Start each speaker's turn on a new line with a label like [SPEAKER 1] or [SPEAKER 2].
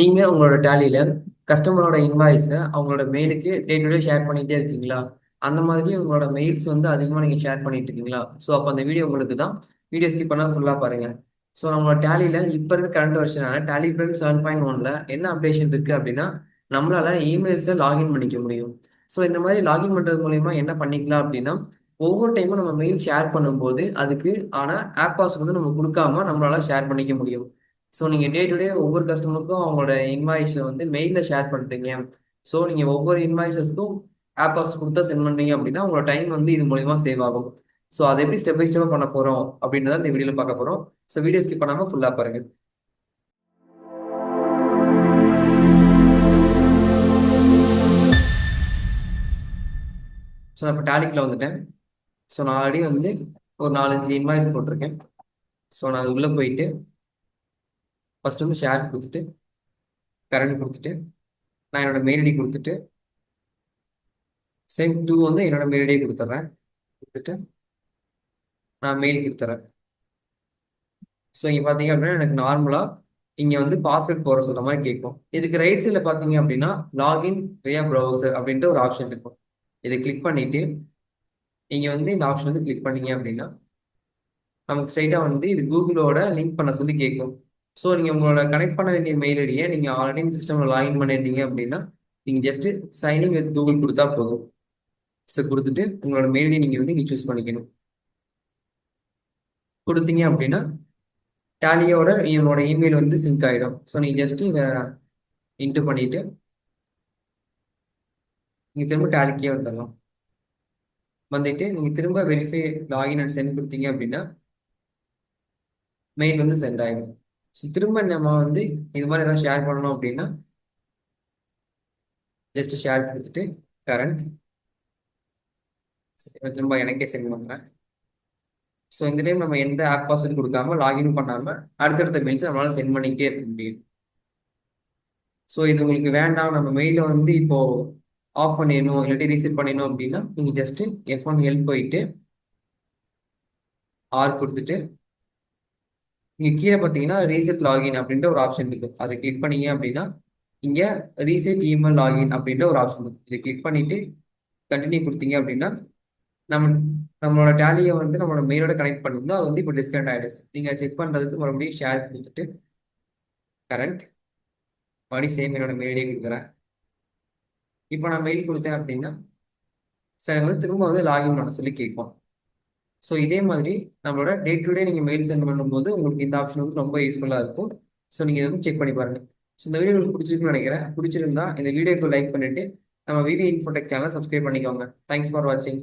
[SPEAKER 1] நீங்க உங்களோட டேலியில கஸ்டமரோட இன்வாய்ஸை அவங்களோட மெயிலுக்கு டே டு டே ஷேர் பண்ணிட்டே இருக்கீங்களா? அந்த மாதிரி உங்களோட மெயில்ஸ் வந்து அதிகமாக நீங்கள் ஷேர் பண்ணிட்டு இருக்கீங்களா? ஸோ அப்போ அந்த வீடியோ உங்களுக்கு தான். வீடியோ ஸ்கிப் பண்ணால் ஃபுல்லாக பாருங்க. ஸோ நம்மளோட டேலியில் இப்போ இருக்க கரண்ட் வெர்ஷனான டேலி பிரைம் 7.1ல் என்ன அப்டேஷன் இருக்குது அப்படின்னா, நம்மளால இமெயில்ஸை லாகின் பண்ணிக்க முடியும். ஸோ இந்த மாதிரி லாகின் பண்ணுறது மூலயமா என்ன பண்ணிக்கலாம் அப்படின்னா, ஒவ்வொரு டைமும் நம்ம மெயில் ஷேர் பண்ணும்போது அதுக்கு ஆனால் ஆப் பாஸ்வேர்ட் வந்து நம்ம கொடுக்காம நம்மளால ஷேர் பண்ணிக்க முடியும். ஸோ நீங்கள் டே டு டே ஒவ்வொரு கஸ்டமருக்கும் அவங்களோட இன்வாய்ஸை வந்து மெயிலில் ஷேர் பண்ணுறீங்க. ஸோ நீங்கள் ஒவ்வொரு இன்வாய்ஸஸ்க்கும் ஆப் பாஸ் கொடுத்தா சென்ட் பண்ணுறீங்க அப்படின்னா உங்களோட டைம் வந்து இது மூலிமா சேவ் ஆகும். ஸோ அதை எப்படி ஸ்டெப் பை ஸ்டெப்பாக பண்ண போகிறோம் அப்படின்றத இந்த வீடியோவில் பார்க்க போகிறோம். ஸோ வீடியோ ஸ்கிப் பண்ணாமல் ஃபுல்லாக பாருங்கள். ஸோ நான் இப்போ டேலிக்கில் வந்துட்டேன். ஸோ நான் ஆல்ரெடி வந்து ஒரு 4-5 இன்வாய்ஸ் போட்டிருக்கேன். ஸோ நான் அது உள்ளே போயிட்டு ஃபர்ஸ்ட் வந்து ஷேர் கொடுத்துட்டு கரண்ட் கொடுத்துட்டு நான் என்னோட மெயில் ஐடி கொடுத்துட்டு சேம் டூ வந்து என்னோட மெயில் ஐடியை கொடுத்துட்றேன். கொடுத்துட்டு நான் மெயில் கொடுத்துட்றேன். ஸோ இங்கே பார்த்தீங்க அப்படின்னா எனக்கு நார்மலாக இங்கே வந்து பாஸ்வேர்ட் போட சொல்கிற மாதிரி கேட்கும். இதுக்கு ரைட் சைடில் பார்த்தீங்க அப்படின்னா லாகின் வியா ப்ரௌசர் அப்படின்ட்டு ஒரு ஆப்ஷன் இருக்கும். இதை கிளிக் பண்ணிவிட்டு இங்கே வந்து இந்த ஆப்ஷன் வந்து கிளிக் பண்ணீங்க அப்படின்னா நமக்கு ஸ்ட்ரைட்டாக வந்து இது கூகுளோட லிங்க் பண்ண சொல்லி கேட்கும். ஸோ நீங்கள் உங்களோட கனெக்ட் பண்ண வேண்டிய மெயில் ஐடியை நீங்கள் ஆல்ரெடி சிஸ்டமில் லாகின் பண்ணியிருந்தீங்க அப்படின்னா நீங்கள் ஜஸ்ட்டு சைனிங் வித் கூகுள் கொடுத்தா போதும். ஸோ கொடுத்துட்டு உங்களோட மெயில் ஐடி நீங்கள் வந்து இங்கே சூஸ் பண்ணிக்கணும். கொடுத்தீங்க அப்படின்னா டேலியோட என்னோட இமெயில் வந்து சிங்க் ஆகிடும். ஸோ நீங்கள் ஜஸ்ட் இதை இன்ட்டு பண்ணிவிட்டு நீங்கள் திரும்ப டேலிக்கே வந்துடலாம். வந்துட்டு நீங்கள் திரும்ப வெரிஃபை லாகின் அண்ட் சென்ட் கொடுத்தீங்க அப்படின்னா மெயில் வந்து சென்ட் ஆகிடும். ஸோ திரும்ப நம்ம வந்து இது மாதிரி ஏதாவது ஷேர் பண்ணணும் அப்படின்னா ஜஸ்ட் ஷேர் கொடுத்துட்டு கரண்ட் திரும்ப எனக்கே சென்ட் பண்ணுறேன். ஸோ இந்த டைம் நம்ம எந்த ஆப் பாஸ்வேர்டு கொடுக்காம லாகின் பண்ணாமல் அடுத்தடுத்த மெயில்ஸ் நம்மளால சென்ட் பண்ணிக்கிட்டே இருக்க முடியும். ஸோ இது உங்களுக்கு வேண்டாம், நம்ம மெயிலை வந்து இப்போ ஆஃப் பண்ணிடணும் இல்லாட்டி ரீசெட் பண்ணிடணும் அப்படின்னா நீங்கள் ஜஸ்ட்டு F1 ஹெல்ப் போயிட்டு ஆர் கொடுத்துட்டு இங்கே கீழே பார்த்தீங்கன்னா ரீசெட் லாகின் அப்படின்ற ஒரு ஆப்ஷன் இருக்குது. அதை கிளிக் பண்ணீங்க அப்படின்னா இங்கே ரீசெட் இமெயில் லாகின் அப்படின்ற ஒரு ஆப்ஷன் இருக்குது. இதை கிளிக் பண்ணிவிட்டு கண்டினியூ கொடுத்தீங்க அப்படின்னா நம்ம நம்மளோட டேலியை வந்து நம்மளோட மெயிலோட கனெக்ட் பண்ணியிருந்தோம். அது வந்து இப்போ டிஸ்கனெக்ட் ஆகிடுச்சு. நீங்கள் செக் பண்ணுறதுக்கு மறுபடியும் ஷேர் கொடுத்துட்டு கரண்ட் மறுபடியும் சேம் என்னோட மெயிலே கொடுக்குறேன். இப்போ நான் மெயில் கொடுத்தேன் அப்படின்னா சார் வந்து திரும்ப வந்து லாகின் பண்ண சொல்லி கேட்போம். ஸோ இதே மாதிரி நம்மளோட டே டு டே நீங்கள் மெயில் சென்ட் பண்ணும்போது உங்களுக்கு இந்த ஆப்ஷன் வந்து ரொம்ப யூஸ்ஃபுல்லாக இருக்கும். ஸோ நீங்கள் இதை வந்து செக் பண்ணி பாருங்கள். ஸோ இந்த வீடியோ உங்களுக்கு பிடிச்சிருக்குன்னு நினைக்கிறேன். பிடிச்சிருந்தா இந்த வீடியோக்கு லைக் பண்ணிவிட்டு நம்ம விவி இன்ஃபோடெக் சேனலை சப்ஸ்கிரைப் பண்ணிக்கோங்க. தேங்க்ஸ் ஃபார் வாட்சிங்.